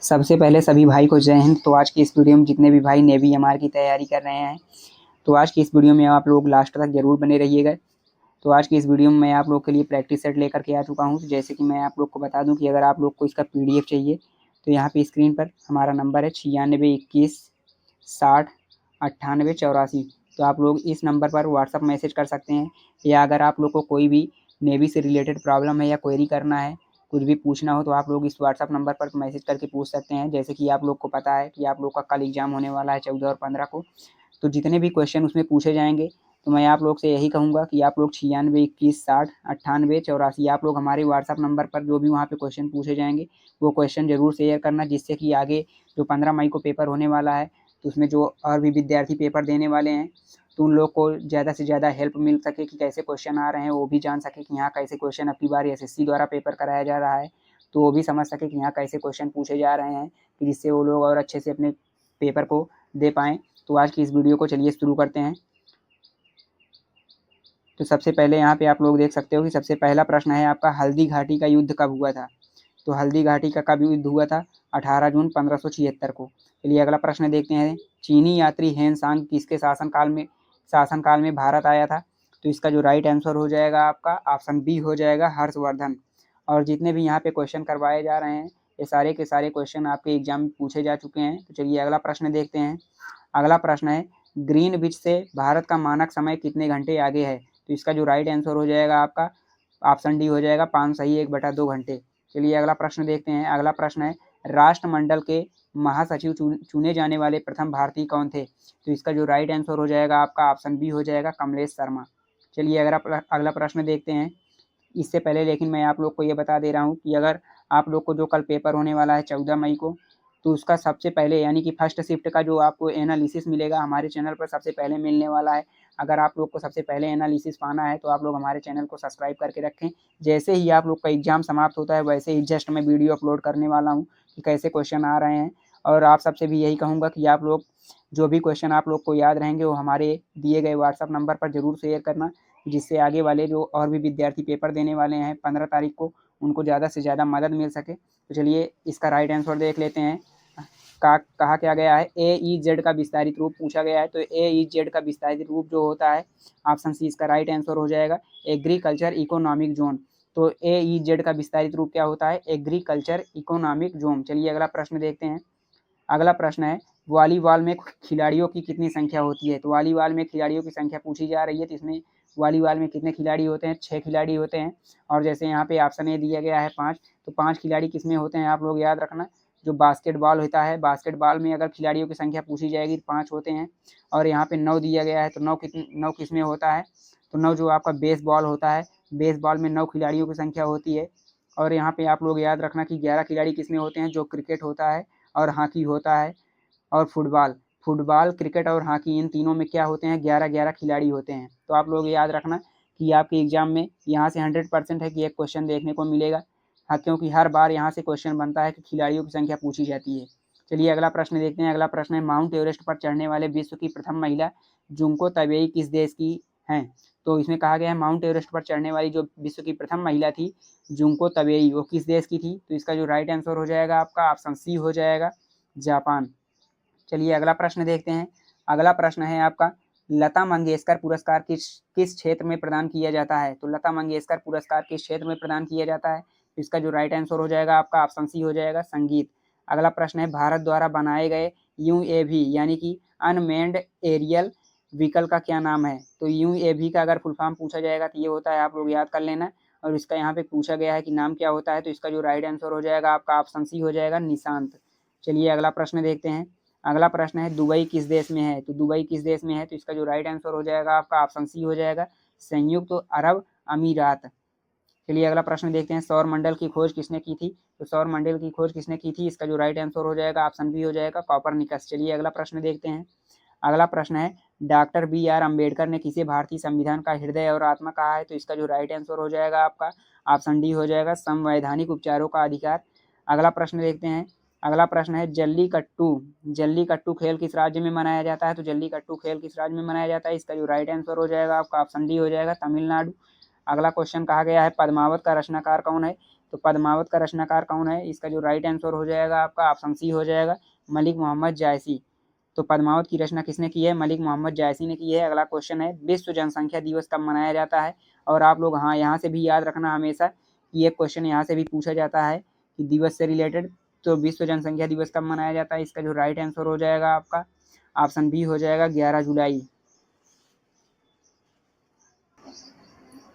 सबसे पहले सभी भाई को जय हिंद। तो आज की इस वीडियो में जितने भी भाई नेवी एमआर की तैयारी कर रहे हैं, तो आज की इस वीडियो में आप लोग लास्ट तक जरूर बने रहिएगा। तो आज की इस वीडियो में मैं आप लोग के लिए प्रैक्टिस सेट लेकर के आ चुका हूँ। तो जैसे कि मैं आप लोग को बता दूं कि अगर आप लोग को इसका पीडीएफ चाहिए तो यहाँ पे स्क्रीन पर हमारा नंबर है 9621609884। तो आप लोग इस नंबर पर व्हाट्सअप मैसेज कर सकते हैं, या अगर आप लोग को कोई भी नेवी से रिलेटेड प्रॉब्लम है या क्वेरी करना है, कुछ भी पूछना हो, तो आप लोग इस व्हाट्सअप नंबर पर मैसेज करके पूछ सकते हैं। जैसे कि आप लोग को पता है कि आप लोग का कल एग्जाम होने वाला है 14 और 15 को, तो जितने भी क्वेश्चन उसमें पूछे जाएंगे, तो मैं आप लोग से यही कहूँगा कि आप लोग 9621609884 आप लोग हमारे व्हाट्सअप नंबर पर जो भी वहाँ पे क्वेश्चन पूछे जाएंगे वो क्वेश्चन जरूर शेयर करना, जिससे कि आगे जो 15 मई को पेपर होने वाला है, तो उसमें जो और भी विद्यार्थी पेपर देने वाले हैं, तो उन लोग को ज़्यादा से ज़्यादा हेल्प मिल सके कि कैसे क्वेश्चन आ रहे हैं, वो भी जान सके कि यहाँ कैसे क्वेश्चन अब की बार एसएससी द्वारा पेपर कराया जा रहा है, तो वो भी समझ सके कि यहाँ कैसे क्वेश्चन पूछे जा रहे हैं, कि जिससे वो लोग और अच्छे से अपने पेपर को दे पाएँ। तो आज की इस वीडियो को चलिए शुरू करते हैं। तो सबसे पहले यहाँ पे आप लोग देख सकते हो कि सबसे पहला प्रश्न है आपका, हल्दी घाटी का युद्ध कब हुआ था। तो हल्दी घाटी का कब युद्ध हुआ था? 18 जून 1576 को। चलिए अगला प्रश्न देखते हैं, चीनी यात्री हेन सांग किसके शासनकाल में भारत आया था। तो इसका जो राइट आंसर हो जाएगा आपका ऑप्शन बी हो जाएगा, हर्षवर्धन। और जितने भी यहाँ पे क्वेश्चन करवाए जा रहे हैं, ये सारे के सारे क्वेश्चन आपके एग्जाम में पूछे जा चुके हैं। तो चलिए अगला प्रश्न देखते हैं। अगला प्रश्न है, ग्रीनविच से भारत का मानक समय कितने घंटे आगे है। तो इसका जो राइट आंसर हो जाएगा आपका ऑप्शन डी हो जाएगा 5 सही 1/2 घंटे। चलिए अगला प्रश्न देखते हैं। अगला प्रश्न है, राष्ट्रमंडल के महासचिव चुने जाने वाले प्रथम भारतीय कौन थे। तो इसका जो राइट आंसर हो जाएगा आपका ऑप्शन बी हो जाएगा, कमलेश शर्मा। चलिए अगला प्रश्न देखते हैं। इससे पहले लेकिन मैं आप लोग को ये बता दे रहा हूँ कि अगर आप लोग को जो कल पेपर होने वाला है 14 मई को, तो उसका सबसे पहले यानी कि फर्स्ट शिफ्ट का जो आपको एनालिसिस मिलेगा हमारे चैनल पर सबसे पहले मिलने वाला है। अगर आप लोग को सबसे पहले एनालिसिस पाना है तो आप लोग हमारे चैनल को सब्सक्राइब करके रखें। जैसे ही आप लोग का एग्जाम समाप्त होता है, वैसे ही जस्ट मैं वीडियो अपलोड करने वाला हूँ कि कैसे क्वेश्चन आ रहे हैं। और आप सबसे भी यही कहूँगा कि आप लोग जो भी क्वेश्चन आप लोग को याद रहेंगे वो हमारे दिए गए व्हाट्सअप नंबर पर जरूर शेयर करना, जिससे आगे वाले जो और भी विद्यार्थी पेपर देने वाले हैं 15 तारीख को, उनको ज़्यादा से ज़्यादा मदद मिल सके। तो चलिए इसका राइट आंसर देख लेते हैं। कहा क्या गया है, ए ई जेड का विस्तारित रूप पूछा गया है। तो ए ई जेड का विस्तारित रूप जो होता है, ऑप्शन सी इसका राइट आंसर हो जाएगा, एग्रीकल्चर इकोनॉमिक जोन। तो ए ई जेड का विस्तारित रूप क्या होता है, एग्रीकल्चर इकोनॉमिक जोन। चलिए अगला प्रश्न देखते हैं। अगला प्रश्न है, वॉलीबॉल में खिलाड़ियों की कितनी संख्या होती है। तो वॉलीबॉल में खिलाड़ियों की संख्या पूछी जा रही है, तो इसमें वॉलीबॉल में कितने खिलाड़ी होते हैं, 6 खिलाड़ी होते हैं। और जैसे यहाँ पे ऑप्शन ए दिया गया है 5, तो 5 खिलाड़ी किसमें होते हैं आप लोग याद रखना, जो बास्केटबॉल होता है, बास्केटबॉल में अगर खिलाड़ियों की संख्या पूछी जाएगी तो 5 होते हैं। और यहाँ पे 9 दिया गया है, तो 9 किसमें होता है, तो 9 जो आपका बेसबॉल होता है, बेसबॉल में 9 खिलाड़ियों की संख्या होती है। और यहाँ पे आप लोग याद रखना कि 11 खिलाड़ी किसमें होते हैं, जो क्रिकेट होता है और हॉकी होता है और फुटबॉल। फुटबॉल, क्रिकेट और हॉकी, इन तीनों में क्या होते हैं, 11-11 खिलाड़ी होते हैं। तो आप लोग याद रखना कि आपके एग्जाम में यहाँ से 100% है कि एक क्वेश्चन देखने को मिलेगा। हाँ, क्योंकि हर बार यहाँ से क्वेश्चन बनता है कि खिलाड़ियों की संख्या पूछी जाती है। चलिए अगला प्रश्न देखते हैं। अगला प्रश्न है, माउंट एवरेस्ट पर चढ़ने वाले विश्व की प्रथम महिला जुंको तबेई किस देश की हैं। तो इसमें कहा गया है माउंट एवरेस्ट पर चढ़ने वाली जो विश्व की प्रथम महिला थी जुंको तबेई, वो किस देश की थी। तो इसका जो राइट आंसर हो जाएगा आपका ऑप्शन सी हो जाएगा, जापान। चलिए अगला प्रश्न देखते हैं। अगला प्रश्न है आपका, लता मंगेशकर पुरस्कार किस किस क्षेत्र में प्रदान किया जाता है। तो लता मंगेशकर पुरस्कार किस क्षेत्र में प्रदान किया जाता है। तो इसका जो राइट आंसर हो जाएगा आपका ऑप्शन सी हो जाएगा, संगीत। अगला प्रश्न है, भारत द्वारा बनाए गए यूएवी यानी कि अनमेन्ड एरियल व्हीकल का क्या नाम है। तो यूएवी का अगर फुल फॉर्म पूछा जाएगा तो ये होता है, आप लोग याद कर लेना। और इसका यहाँ पे पूछा गया है कि नाम क्या होता है, तो इसका जो राइट आंसर हो जाएगा आपका ऑप्शन सी हो जाएगा, निशांत। चलिए अगला प्रश्न देखते हैं। अगला प्रश्न है, दुबई किस देश में है। तो दुबई किस देश में है, तो इसका जो राइट आंसर हो जाएगा आपका ऑप्शन सी हो जाएगा, संयुक्त अरब अमीरात। चलिए अगला प्रश्न देखते हैं, सौर मंडल की खोज किसने की थी। तो सौर मंडल की खोज किसने की थी, इसका जो राइट आंसर हो जाएगा ऑप्शन बी हो जाएगा, कॉपरनिकस। चलिए अगला प्रश्न देखते हैं। अगला प्रश्न है, डॉक्टर बी आर अम्बेडकर ने किसे भारतीय संविधान का हृदय और आत्मा कहा है। तो इसका जो राइट आंसर हो जाएगा आपका ऑप्शन डी हो जाएगा, संवैधानिक उपचारों का अधिकार। अगला प्रश्न देखते हैं। अगला प्रश्न है, जल्लीकट्टू खेल किस राज्य में मनाया जाता है। तो जल्लीकट्टू खेल किस राज्य में मनाया जाता है, इसका जो राइट आंसर हो जाएगा आपका ऑप्शन डी हो जाएगा, तमिलनाडु। अगला क्वेश्चन कहा गया है, पद्मावत का रचनाकार कौन है। तो पद्मावत का रचनाकार कौन है? इसका जो राइट आंसर हो जाएगा आपका ऑप्शन सी हो जाएगा, मलिक मोहम्मद जायसी। तो पद्मावत की रचना किसने की है? मलिक मोहम्मद जायसी ने की है। अगला क्वेश्चन है, विश्व जनसंख्या दिवस कब मनाया जाता है? और आप लोग हाँ यहाँ से भी याद रखना हमेशा कि ये क्वेश्चन यहाँ से भी पूछा जाता है कि दिवस से रिलेटेड। तो विश्व जनसंख्या दिवस कब मनाया जाता है? इसका जो राइट आंसर हो जाएगा आपका ऑप्शन बी हो जाएगा 11 जुलाई।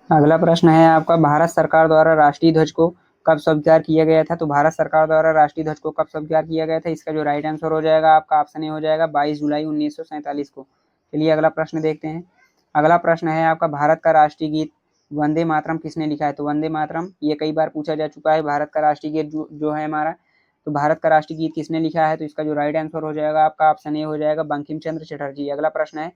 अगला प्रश्न है आपका, भारत सरकार द्वारा राष्ट्रीय ध्वज को कब स्वीकार किया गया था? तो भारत सरकार द्वारा राष्ट्रीय ध्वज को कब स्वीकार किया गया था? इसका जो राइट आंसर हो जाएगा आपका ऑप्शन ए हो जाएगा 22 जुलाई 1947 को। चलिए अगला प्रश्न देखते हैं। अगला प्रश्न है आपका, भारत का राष्ट्रीय गीत वंदे मातरम किसने लिखा है? तो वंदे मातरम ये कई बार पूछा जा चुका है। भारत का राष्ट्रीय गीत जो है हमारा, तो भारत का राष्ट्रीय गीत किसने लिखा है? तो इसका जो राइट आंसर हो जाएगा आपका ऑप्शन ए हो जाएगा बंकिम चंद्र चटर्जी। अगला प्रश्न है,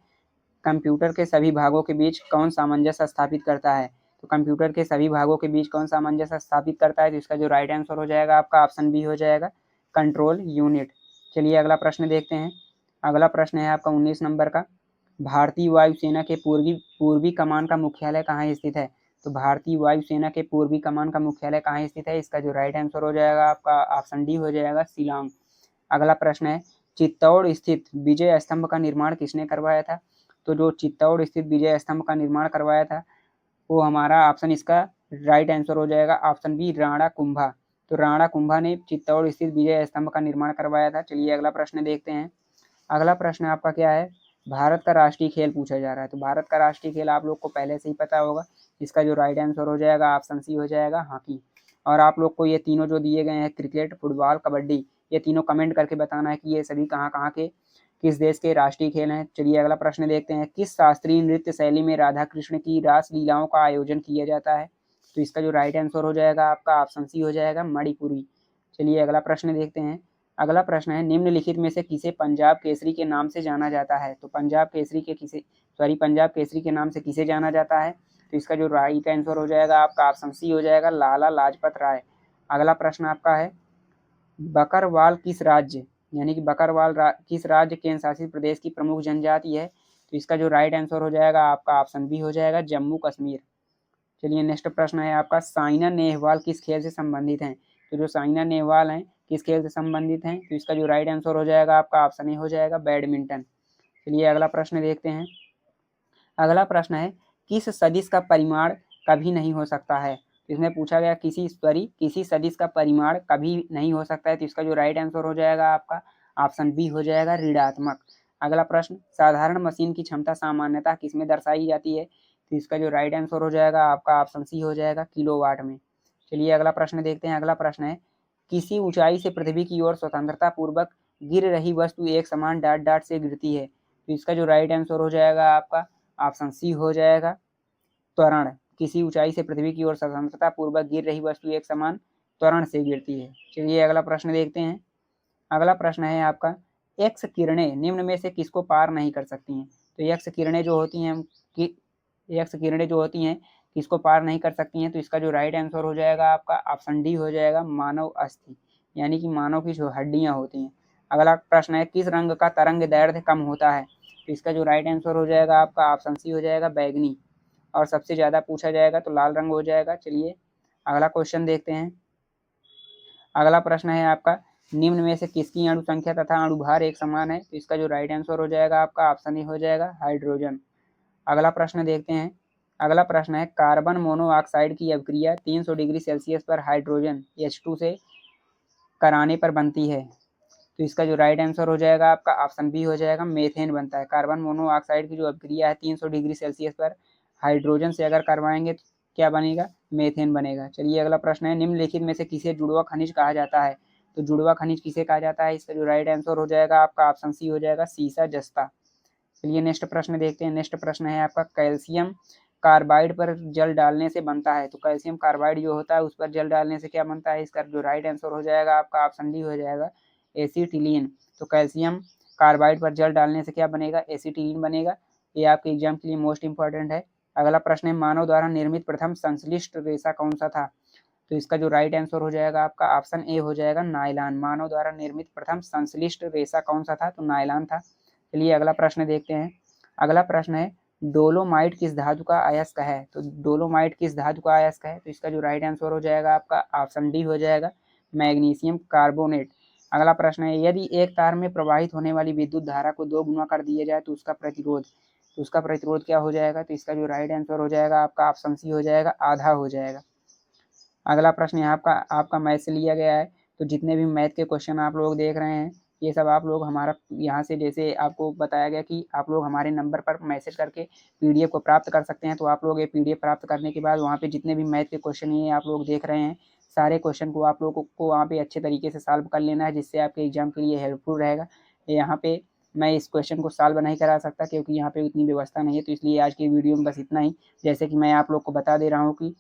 कंप्यूटर के सभी भागों के बीच कौन सामंजस्य स्थापित करता है? तो कंप्यूटर के सभी भागों के बीच कौन सामंजस्य स्थापित करता है? तो इसका जो राइट आंसर हो जाएगा आपका ऑप्शन बी हो जाएगा कंट्रोल यूनिट। चलिए अगला प्रश्न देखते हैं। अगला प्रश्न है आपका 19 नंबर का, भारतीय वायुसेना के पूर्वी कमान का मुख्यालय कहाँ स्थित है? तो भारतीय वायुसेना के पूर्वी कमान का मुख्यालय कहाँ स्थित है? इसका जो राइट आंसर हो जाएगा आपका ऑप्शन डी हो जाएगा शिलांग। अगला प्रश्न है, चित्तौड़ स्थित विजय स्तंभ का निर्माण किसने करवाया था? तो जो चित्तौड़ स्थित विजय स्तंभ का निर्माण करवाया था वो हमारा ऑप्शन इसका राइट आंसर हो जाएगा ऑप्शन बी राणा कुंभा। तो राणा कुंभा ने चित्तौड़ स्थित विजय स्तंभ का निर्माण करवाया था। चलिए अगला प्रश्न देखते हैं। अगला प्रश्न आपका क्या है, भारत का राष्ट्रीय खेल पूछा जा रहा है। तो भारत का राष्ट्रीय खेल आप लोग को पहले से ही पता होगा। इसका जो राइट आंसर हो जाएगा ऑप्शन सी हो जाएगा हॉकी। और आप लोग को ये तीनों जो दिए गए हैं, क्रिकेट, फुटबॉल, कबड्डी, ये तीनों कमेंट करके बताना है कि ये सभी कहाँ कहाँ के किस देश के राष्ट्रीय खेल हैं। चलिए अगला प्रश्न देखते हैं, किस शास्त्रीय नृत्य शैली में राधा कृष्ण की रास लीलाओं का आयोजन किया जाता है? तो इसका जो राइट आंसर हो जाएगा आपका ऑप्शन सी हो जाएगा मणिपुरी। चलिए अगला प्रश्न देखते हैं। अगला प्रश्न है, निम्नलिखित में से किसे पंजाब केसरी के नाम से जाना जाता है? तो पंजाब केसरी के नाम से किसे जाना जाता है? तो इसका जो राइट आंसर हो जाएगा आपका ऑप्शन सी हो जाएगा लाला लाजपत राय। अगला प्रश्न आपका है, बकरवाल किस राज्य यानी कि किस राज्य केंद्र शासित प्रदेश की प्रमुख जनजाति है? तो इसका जो राइट आंसर हो जाएगा आपका ऑप्शन बी हो जाएगा जम्मू कश्मीर। चलिए नेक्स्ट प्रश्न है आपका, साइना नेहवाल किस खेल से संबंधित हैं? तो जो साइना नेहवाल हैं किस खेल से संबंधित हैं? तो इसका जो राइट आंसर हो जाएगा आपका ऑप्शन ए हो जाएगा बैडमिंटन। चलिए अगला प्रश्न देखते हैं। अगला प्रश्न है, किस सदिश का परिमाण कभी नहीं हो सकता है? इसमें पूछा गया किसी सदिश का परिमाण कभी नहीं हो सकता है। तो इसका जो राइट आंसर हो जाएगा आपका ऑप्शन बी हो जाएगा ऋणात्मक। अगला प्रश्न, साधारण मशीन की क्षमता सामान्यतः किसमें दर्शाई जाती है? तो इसका जो राइट आंसर हो जाएगा आपका ऑप्शन सी हो जाएगा किलोवाट में। चलिए अगला प्रश्न देखते हैं। अगला प्रश्न है, किसी ऊंचाई से पृथ्वी की ओर स्वतंत्रता पूर्वक गिर रही वस्तु एक समान डाट डाट से गिरती है। तो इसका जो राइट आंसर हो जाएगा आपका ऑप्शन सी हो जाएगा त्वरण। किसी ऊंचाई से पृथ्वी की ओर स्वतंत्रता पूर्वक गिर रही वस्तु एक समान त्वरण से गिरती है। चलिए अगला प्रश्न देखते हैं। अगला प्रश्न है आपका, एक्स किरणें निम्न में से किसको पार नहीं कर सकती हैं? तो एक्स किरणें जो होती हैं किसको पार नहीं कर सकती हैं? तो इसका जो राइट आंसर हो जाएगा आपका ऑप्शन डी हो जाएगा मानव अस्थि, यानी कि मानव की जो हड्डियां होती हैं। अगला प्रश्न है, किस रंग का तरंग दैर्ध्य कम होता है? तो इसका जो राइट आंसर हो जाएगा आपका ऑप्शन सी हो जाएगा बैगनी। और सबसे ज़्यादा पूछा जाएगा तो लाल रंग हो जाएगा। चलिए अगला क्वेश्चन देखते हैं। अगला प्रश्न है आपका, निम्न में से किसकी अणु संख्या तथा अणुभार एक समान है? तो इसका जो राइट आंसर हो जाएगा आपका ऑप्शन ए हो जाएगा हाइड्रोजन। अगला प्रश्न देखते हैं। अगला प्रश्न है, कार्बन मोनोऑक्साइड की अभिक्रिया 300 डिग्री सेल्सियस पर हाइड्रोजन H2 से कराने पर बनती है। तो इसका जो राइट आंसर हो जाएगा आपका ऑप्शन बी हो जाएगा मेथेन बनता है। कार्बन मोनोऑक्साइड की जो अभिक्रिया है 300 डिग्री सेल्सियस पर हाइड्रोजन से अगर करवाएंगे तो क्या बनेगा? मेथेन बनेगा। चलिए अगला प्रश्न है, निम्नलिखित में से किसे जुड़वा खनिज कहा जाता है? तो जुड़वा खनिज किसे कहा जाता है? इसका जो राइट आंसर हो जाएगा आपका ऑप्शन सी हो जाएगा सीसा जस्ता। चलिए नेक्स्ट प्रश्न देखते हैं। नेक्स्ट प्रश्न है आपका, कैल्शियम कार्बाइड पर जल डालने से बनता है। तो कैल्शियम कार्बाइड जो होता है उस पर जल डालने से क्या बनता है? इसका जो राइट आंसर हो जाएगा आपका ऑप्शन डी हो जाएगा एसिटिलीन। तो कैल्शियम कार्बाइड पर जल डालने से क्या बनेगा? एसिटिलीन बनेगा। ये आपके एग्जाम के लिए मोस्ट इंपॉर्टेंट है। अगला प्रश्न है, मानव द्वारा निर्मित प्रथम संश्लिष्ट रेशा कौन सा था? तो इसका जो राइट आंसर हो जाएगा आपका ऑप्शन ए हो जाएगा नायलॉन। मानव द्वारा निर्मित प्रथम संश्लिष्ट रेशा कौन सा था? तो नायलॉन था। चलिए अगला प्रश्न देखते हैं। अगला प्रश्न है, डोलोमाइट किस धातु का अयस्क है? तो डोलोमाइट किस धातु का अयस्क है? तो इसका जो राइट आंसर हो जाएगा आपका ऑप्शन डी हो जाएगा, मैग्नीशियम कार्बोनेट। अगला प्रश्न है, यदि एक तार में प्रवाहित होने वाली विद्युत धारा को 2 गुना कर दिया जाए तो उसका प्रतिरोध क्या हो जाएगा? तो इसका जो राइट आंसर हो जाएगा आपका ऑप्शन सी हो जाएगा, आधा हो जाएगा। अगला प्रश्न यहाँ आपका मैथ से लिया गया है। तो जितने भी मैथ के क्वेश्चन आप लोग देख रहे हैं, ये सब आप लोग हमारा यहाँ से, जैसे आपको बताया गया कि आप लोग हमारे नंबर पर मैसेज करके पीडीएफ को प्राप्त कर सकते हैं। तो आप लोग ये पीडीएफ प्राप्त करने के बाद वहाँ पे जितने भी मैथ के क्वेश्चन ये आप लोग देख रहे हैं, सारे क्वेश्चन को आप लोगों को वहाँ पे अच्छे तरीके से सॉल्व कर लेना है, जिससे आपके एग्जाम के लिए हेल्पफुल रहेगा। यहाँ पे मैं इस क्वेश्चन को सॉल्व नहीं करा सकता क्योंकि यहाँ पे उतनी व्यवस्था नहीं है, तो इसलिए आज की वीडियो में बस इतना ही। जैसे कि मैं आप लोग को बता दे रहा हूँ कि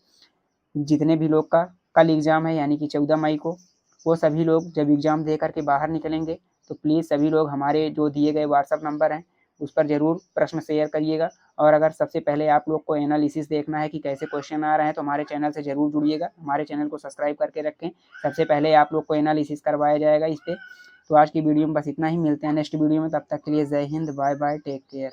जितने भी लोग का कल एग्ज़ाम है यानी कि 14 मई को, वो सभी लोग जब एग्ज़ाम दे कर के बाहर निकलेंगे तो प्लीज़ सभी लोग हमारे जो दिए गए व्हाट्सअप नंबर हैं उस पर ज़रूर प्रश्न शेयर करिएगा। और अगर सबसे पहले आप लोग को एनालिसिस देखना है कि कैसे क्वेश्चन आ रहे हैं तो हमारे चैनल से ज़रूर जुड़िएगा, हमारे चैनल को सब्सक्राइब करके रखें। सबसे पहले आप लोग को एनालिसिस करवाया जाएगा इस पर। तो आज की वीडियो में बस इतना ही, मिलते हैं नेक्स्ट वीडियो में, तब तक के लिए जय हिंद, बाय बाय, टेक केयर।